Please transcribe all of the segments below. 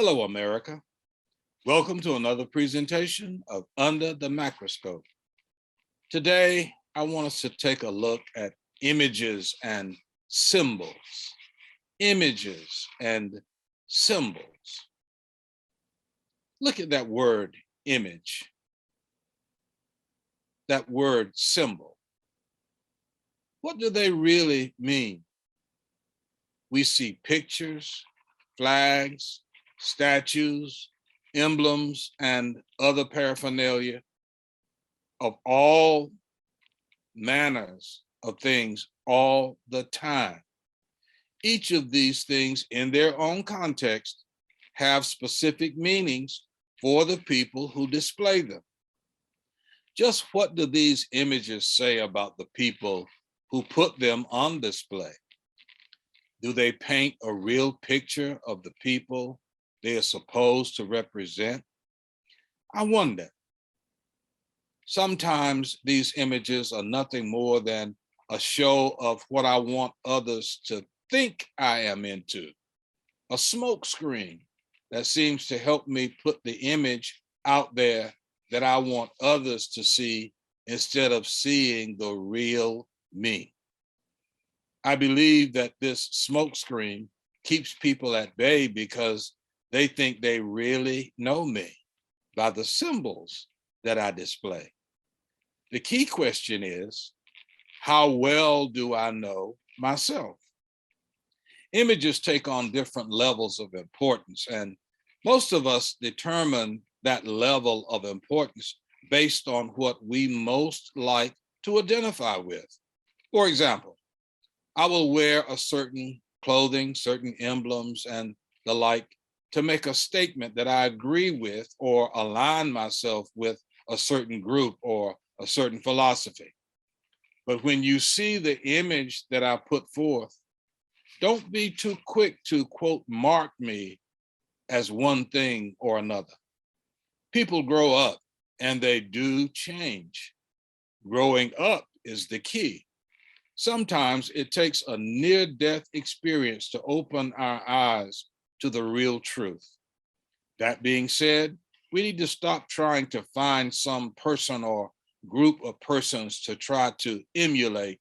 Hello, America. Welcome to another presentation of Under the Mackroscope. Today, I want us to take a look at images and symbols. Images and symbols. Look at that word, image. That word, symbol. What do they really mean? We see pictures, flags, statues, emblems, and other paraphernalia of all manners of things all the time. Each of these things in their own context have specific meanings for the people who display them. Just what do these images say about the people who put them on display? Do they paint a real picture of the people they are supposed to represent? I wonder. Sometimes these images are nothing more than a show of what I want others to think I am into, a smokescreen that seems to help me put the image out there that I want others to see instead of seeing the real me. I believe that this smokescreen keeps people at bay because they think they really know me by the symbols that I display. The key question is, how well do I know myself? Images take on different levels of importance, and most of us determine that level of importance based on what we most like to identify with. For example, I will wear a certain clothing, certain emblems, and the like to make a statement that I agree with or align myself with a certain group or a certain philosophy. But when you see the image that I put forth, don't be too quick to, quote, mark me as one thing or another. People grow up and they do change. Growing up is the key. Sometimes it takes a near-death experience to open our eyes to the real truth. That being said, we need to stop trying to find some person or group of persons to try to emulate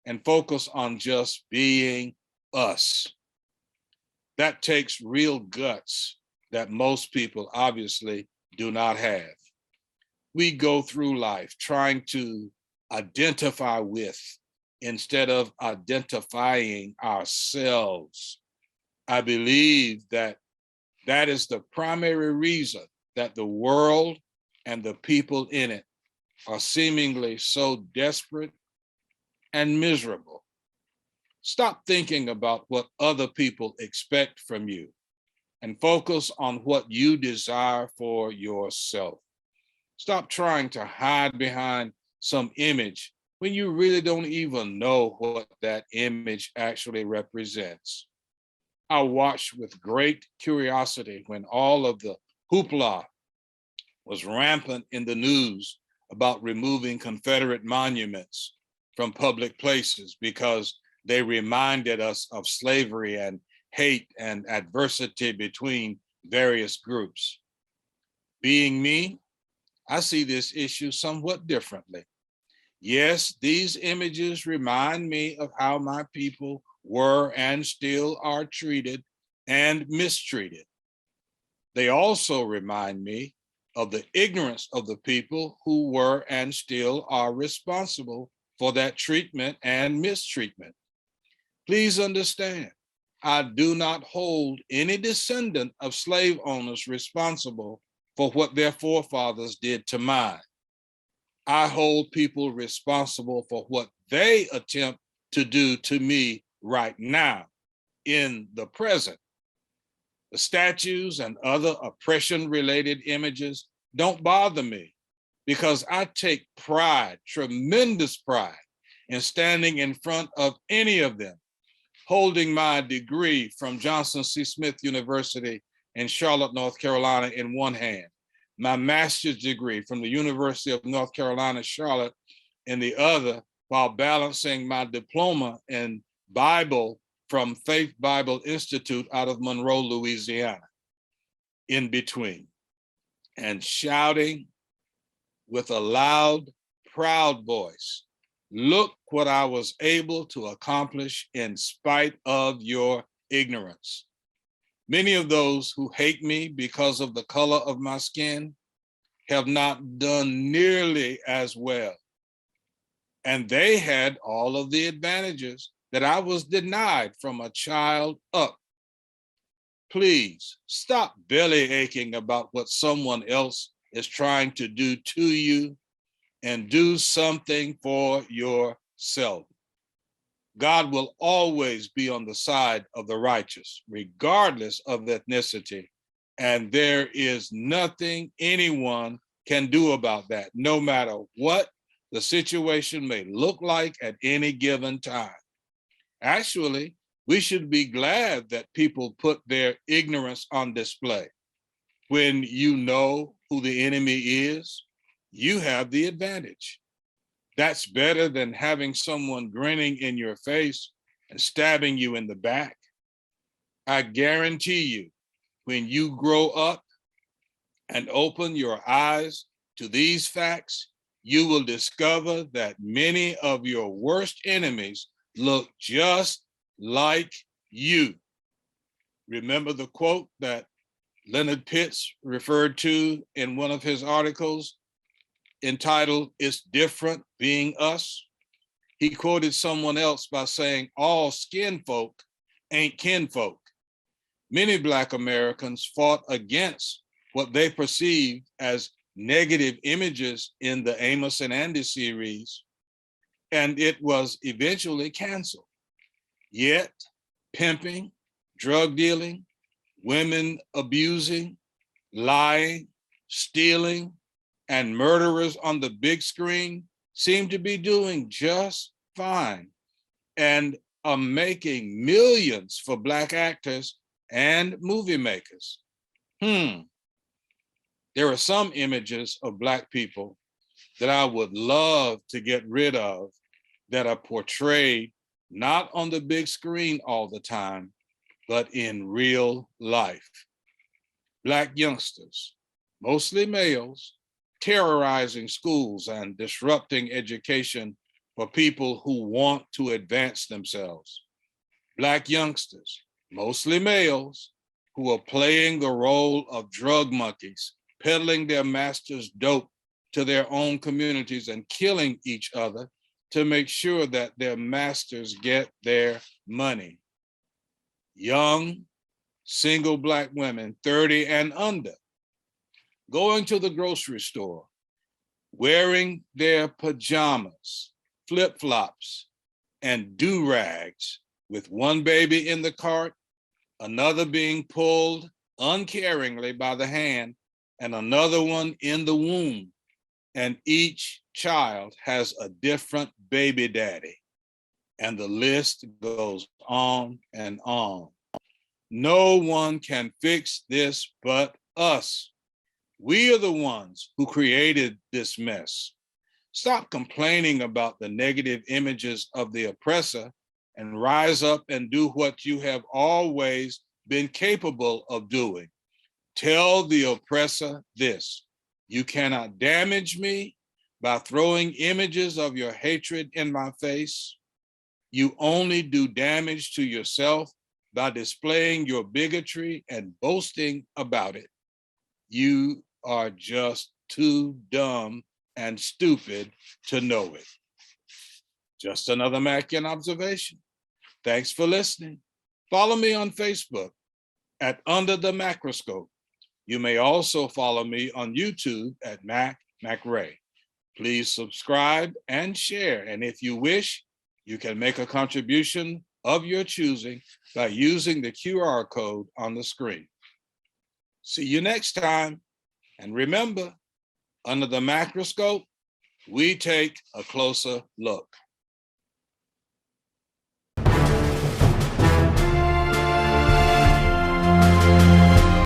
and focus on just being us. That takes real guts that most people obviously do not have. We go through life trying to identify with instead of identifying ourselves. I believe that is the primary reason that the world and the people in it are seemingly so desperate and miserable. Stop thinking about what other people expect from you and focus on what you desire for yourself. Stop trying to hide behind some image when you really don't even know what that image actually represents. I watched with great curiosity when all of the hoopla was rampant in the news about removing Confederate monuments from public places because they reminded us of slavery and hate and adversity between various groups. Being me, I see this issue somewhat differently. Yes, these images remind me of how my people were and still are treated and mistreated. They also remind me of the ignorance of the people who were and still are responsible for that treatment and mistreatment. Please understand, I do not hold any descendant of slave owners responsible for what their forefathers did to mine. I hold people responsible for what they attempt to do to me right now in the present. The statues and other oppression-related images don't bother me because I take pride, tremendous pride, in standing in front of any of them, holding my degree from Johnson C. Smith University in Charlotte, North Carolina in one hand, my master's degree from the University of North Carolina, Charlotte in the other, while balancing my diploma in Bible from Faith Bible Institute out of Monroe, Louisiana. in between, and shouting with a loud, proud voice, "Look what I was able to accomplish in spite of your ignorance." Many of those who hate me because of the color of my skin have not done nearly as well. And they had all of the advantages that I was denied from a child up. Please stop belly aching about what someone else is trying to do to you and do something for yourself. God will always be on the side of the righteous, regardless of ethnicity. And there is nothing anyone can do about that, no matter what the situation may look like at any given time. Actually, we should be glad that people put their ignorance on display. When you know who the enemy is, you have the advantage. That's better than having someone grinning in your face and stabbing you in the back. I guarantee you, when you grow up and open your eyes to these facts, you will discover that many of your worst enemies look just like you. Remember the quote that Leonard Pitts referred to in one of his articles entitled, "It's Different Being Us"? He quoted someone else by saying, "All skin folk ain't kinfolk." Many Black Americans fought against what they perceived as negative images in the Amos and Andy series, and it was eventually canceled. Yet, pimping, drug dealing, women abusing, lying, stealing, and murderers on the big screen seem to be doing just fine and are making millions for Black actors and movie makers. There are some images of Black people that I would love to get rid of that are portrayed not on the big screen all the time, but in real life. Black youngsters, mostly males, terrorizing schools and disrupting education for people who want to advance themselves. Black youngsters, mostly males, who are playing the role of drug monkeys, peddling their masters' dope to their own communities and killing each other to make sure that their masters get their money. Young, single Black women, 30 and under, going to the grocery store, wearing their pajamas, flip-flops, and do-rags, with one baby in the cart, another being pulled uncaringly by the hand, and another one in the womb. And each child has a different baby daddy. And the list goes on and on. No one can fix this but us. We are the ones who created this mess. Stop complaining about the negative images of the oppressor and rise up and do what you have always been capable of doing. Tell the oppressor this: you cannot damage me by throwing images of your hatred in my face. You only do damage to yourself by displaying your bigotry and boasting about it. You are just too dumb and stupid to know it. Just another Mackian observation. Thanks for listening. Follow me on Facebook at Under the Mackroscope. You may also follow me on YouTube at Macray. Please subscribe and share. And if you wish, you can make a contribution of your choosing by using the QR code on the screen. See you next time. And remember, under the macroscope, we take a closer look.